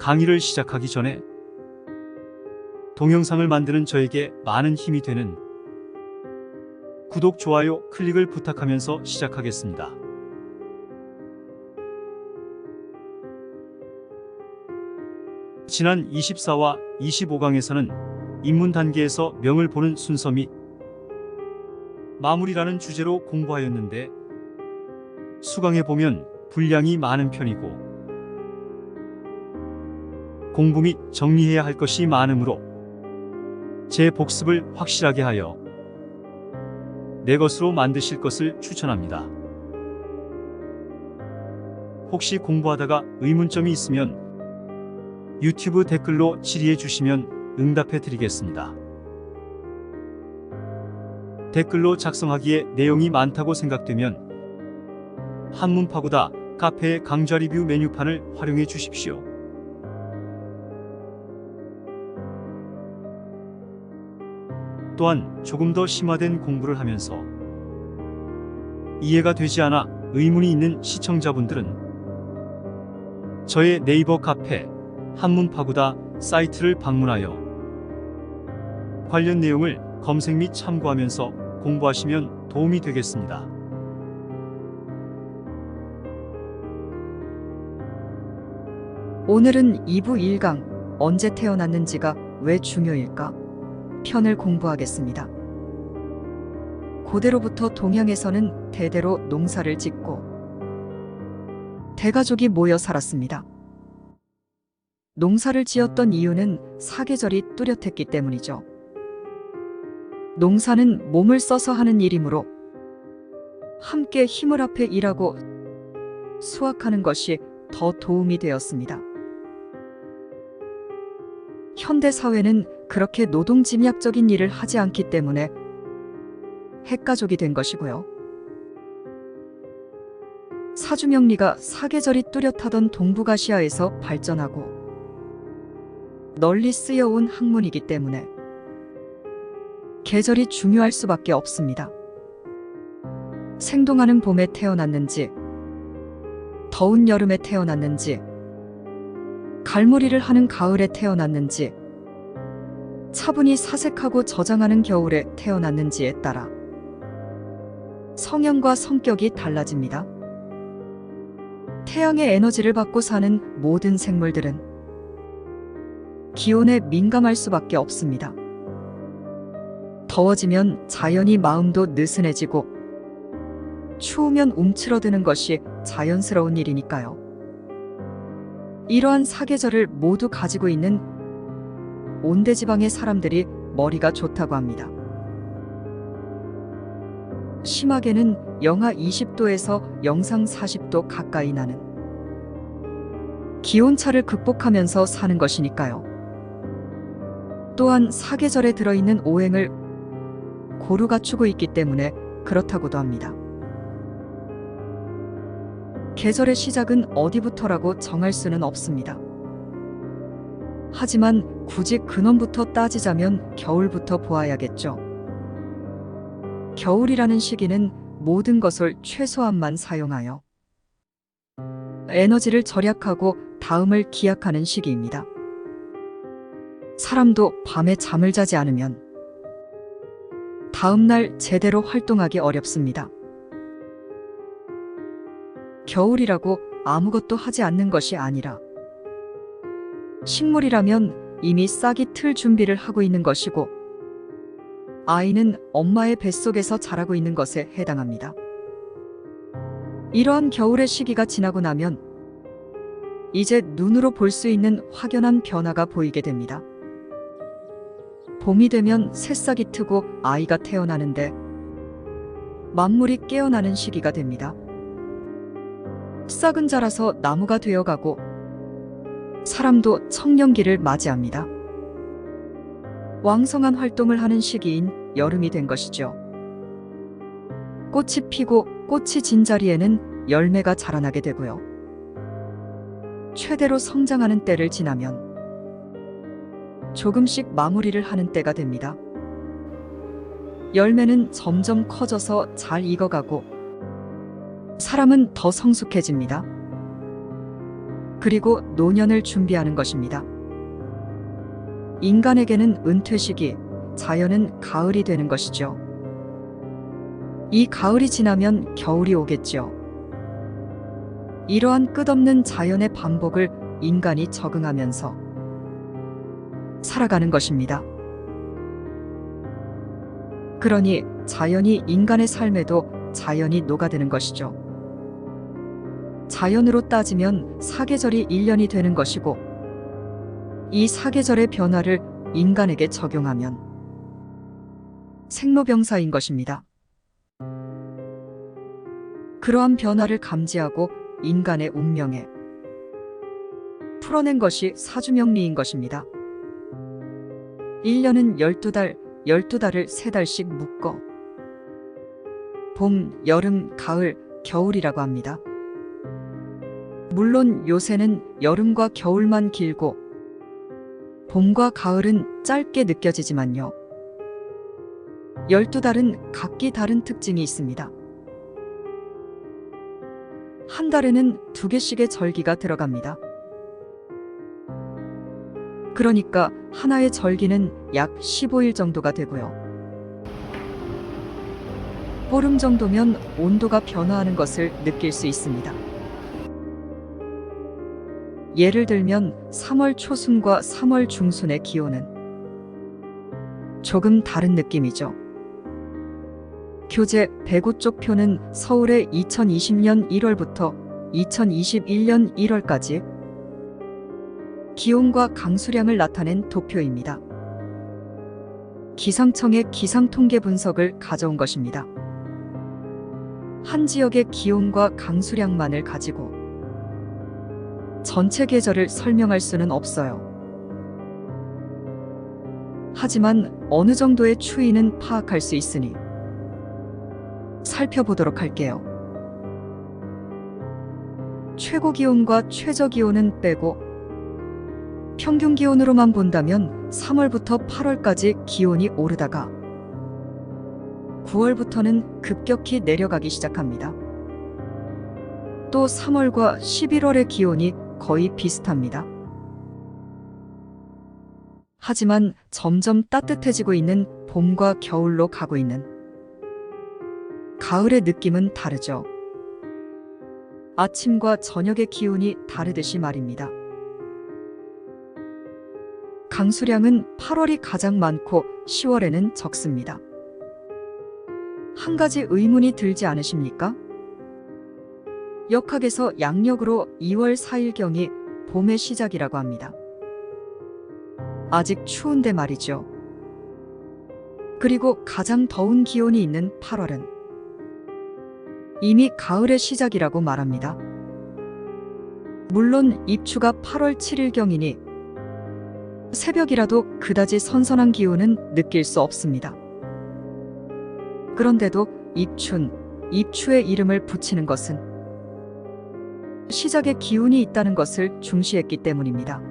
강의를 시작하기 전에 동영상을 만드는 저에게 많은 힘이 되는 구독, 좋아요, 클릭을 부탁하면서 시작하겠습니다. 지난 24와 25강에서는 입문 단계에서 명을 보는 순서 및 마무리라는 주제로 공부하였는데 수강에 보면 분량이 많은 편이고 공부 및 정리해야 할 것이 많으므로 제 복습을 확실하게 하여 내 것으로 만드실 것을 추천합니다. 혹시 공부하다가 의문점이 있으면 유튜브 댓글로 질의해 주시면 응답해 드리겠습니다. 댓글로 작성하기에 내용이 많다고 생각되면 한문파고다 카페의 강좌 리뷰 메뉴판을 활용해 주십시오. 또한 조금 더 심화된 공부를 하면서 이해가 되지 않아 의문이 있는 시청자분들은 저의 네이버 카페 한문파고다 사이트를 방문하여 관련 내용을 검색 및 참고하면서 공부하시면 도움이 되겠습니다. 오늘은 2부 1강 언제 태어났는지가 왜 중요일까? 편을 공부하겠습니다. 고대로부터 동양에서는 대대로 농사를 짓고 대가족이 모여 살았습니다. 농사를 지었던 이유는 사계절이 뚜렷했기 때문이죠. 농사는 몸을 써서 하는 일이므로 함께 힘을 합해 일하고 수확하는 것이 더 도움이 되었습니다. 현대 사회는 그렇게 노동짐약적인 일을 하지 않기 때문에 핵가족이 된 것이고요. 사주명리가 사계절이 뚜렷하던 동북아시아에서 발전하고 널리 쓰여온 학문이기 때문에 계절이 중요할 수밖에 없습니다. 생동하는 봄에 태어났는지, 더운 여름에 태어났는지, 갈무리를 하는 가을에 태어났는지, 차분히 사색하고 저장하는 겨울에 태어났는지에 따라 성향과 성격이 달라집니다. 태양의 에너지를 받고 사는 모든 생물들은 기온에 민감할 수밖에 없습니다. 더워지면 자연히 마음도 느슨해지고 추우면 움츠러드는 것이 자연스러운 일이니까요. 이러한 사계절을 모두 가지고 있는 온대지방의 사람들이 머리가 좋다고 합니다. 심하게는 영하 20도에서 영상 40도 가까이 나는 기온차를 극복하면서 사는 것이니까요. 또한 사계절에 들어있는 오행을 고루 갖추고 있기 때문에 그렇다고도 합니다. 계절의 시작은 어디부터라고 정할 수는 없습니다. 하지만 굳이 근원부터 따지자면 겨울부터 보아야겠죠. 겨울이라는 시기는 모든 것을 최소한만 사용하여 에너지를 절약하고 다음을 기약하는 시기입니다. 사람도 밤에 잠을 자지 않으면 다음날 제대로 활동하기 어렵습니다. 겨울이라고 아무것도 하지 않는 것이 아니라 식물이라면 이미 싹이 틀 준비를 하고 있는 것이고 아이는 엄마의 뱃속에서 자라고 있는 것에 해당합니다. 이러한 겨울의 시기가 지나고 나면 이제 눈으로 볼 수 있는 확연한 변화가 보이게 됩니다. 봄이 되면 새싹이 트고 아이가 태어나는데 만물이 깨어나는 시기가 됩니다. 싹은 자라서 나무가 되어가고 사람도 청년기를 맞이합니다. 왕성한 활동을 하는 시기인 여름이 된 것이죠. 꽃이 피고 꽃이 진 자리에는 열매가 자라나게 되고요. 최대로 성장하는 때를 지나면 조금씩 마무리를 하는 때가 됩니다. 열매는 점점 커져서 잘 익어가고 사람은 더 성숙해집니다. 그리고 노년을 준비하는 것입니다. 인간에게는 은퇴 시기, 자연은 가을이 되는 것이죠. 이 가을이 지나면 겨울이 오겠죠. 이러한 끝없는 자연의 반복을 인간이 적응하면서 살아가는 것입니다. 그러니 자연이 인간의 삶에도 자연이 녹아드는 것이죠. 자연으로 따지면 사계절이 1년이 되는 것이고, 이 사계절의 변화를 인간에게 적용하면 생로병사인 것입니다. 그러한 변화를 감지하고 인간의 운명에 풀어낸 것이 사주명리인 것입니다. 1년은 12달, 12달을 3달씩 묶어 봄, 여름, 가을, 겨울이라고 합니다. 물론 요새는 여름과 겨울만 길고 봄과 가을은 짧게 느껴지지만요. 12달은 각기 다른 특징이 있습니다. 한 달에는 2개씩의 절기가 들어갑니다. 그러니까 하나의 절기는 약 15일 정도가 되고요. 보름 정도면 온도가 변화하는 것을 느낄 수 있습니다. 예를 들면 3월 초순과 3월 중순의 기온은 조금 다른 느낌이죠. 교재 105쪽 표는 서울의 2020년 1월부터 2021년 1월까지 기온과 강수량을 나타낸 도표입니다. 기상청의 기상통계 분석을 가져온 것입니다. 한 지역의 기온과 강수량만을 가지고 전체 계절을 설명할 수는 없어요. 하지만 어느 정도의 추이는 파악할 수 있으니 살펴보도록 할게요. 최고 기온과 최저 기온은 빼고 평균 기온으로만 본다면 3월부터 8월까지 기온이 오르다가 9월부터는 급격히 내려가기 시작합니다. 또 3월과 11월의 기온이 거의 비슷합니다. 하지만 점점 따뜻해지고 있는 봄과 겨울로 가고 있는 가을의 느낌은 다르죠. 아침과 저녁의 기온이 다르듯이 말입니다. 강수량은 8월이 가장 많고 10월에는 적습니다. 한 가지 의문이 들지 않으십니까? 역학에서 양력으로 2월 4일경이 봄의 시작이라고 합니다. 아직 추운데 말이죠. 그리고 가장 더운 기온이 있는 8월은 이미 가을의 시작이라고 말합니다. 물론 입추가 8월 7일경이니 새벽이라도 그다지 선선한 기온은 느낄 수 없습니다. 그런데도 입추의 이름을 붙이는 것은 시작에 기운이 있다는 것을 중시했기 때문입니다.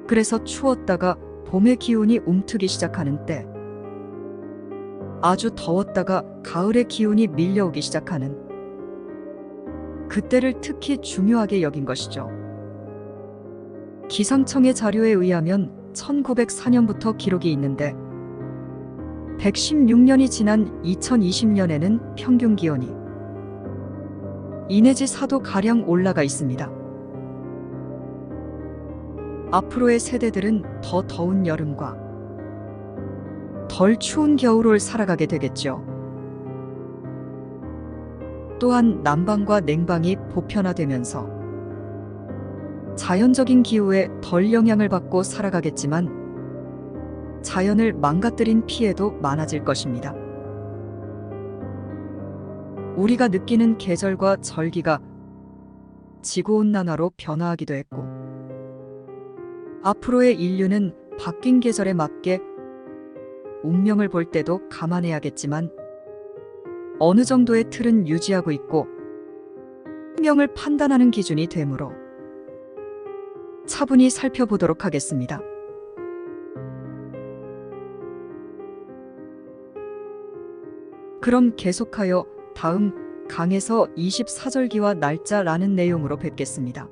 그래서 추웠다가 봄의 기운이 움트기 시작하는 때, 아주 더웠다가 가을의 기운이 밀려오기 시작하는 그때를 특히 중요하게 여긴 것이죠. 기상청의 자료에 의하면 1904년부터 기록이 있는데 116년이 지난 2020년에는 평균 기온이 2 내지 4도 가량 올라가 있습니다. 앞으로의 세대들은 더 더운 여름과 덜 추운 겨울을 살아가게 되겠죠. 또한 난방과 냉방이 보편화되면서 자연적인 기후에 덜 영향을 받고 살아가겠지만 자연을 망가뜨린 피해도 많아질 것입니다. 우리가 느끼는 계절과 절기가 지구온난화로 변화하기도 했고, 앞으로의 인류는 바뀐 계절에 맞게 운명을 볼 때도 감안해야겠지만 어느 정도의 틀은 유지하고 있고 운명을 판단하는 기준이 되므로 차분히 살펴보도록 하겠습니다. 그럼 계속하여 다음 강에서 24절기와 날짜라는 내용으로 뵙겠습니다.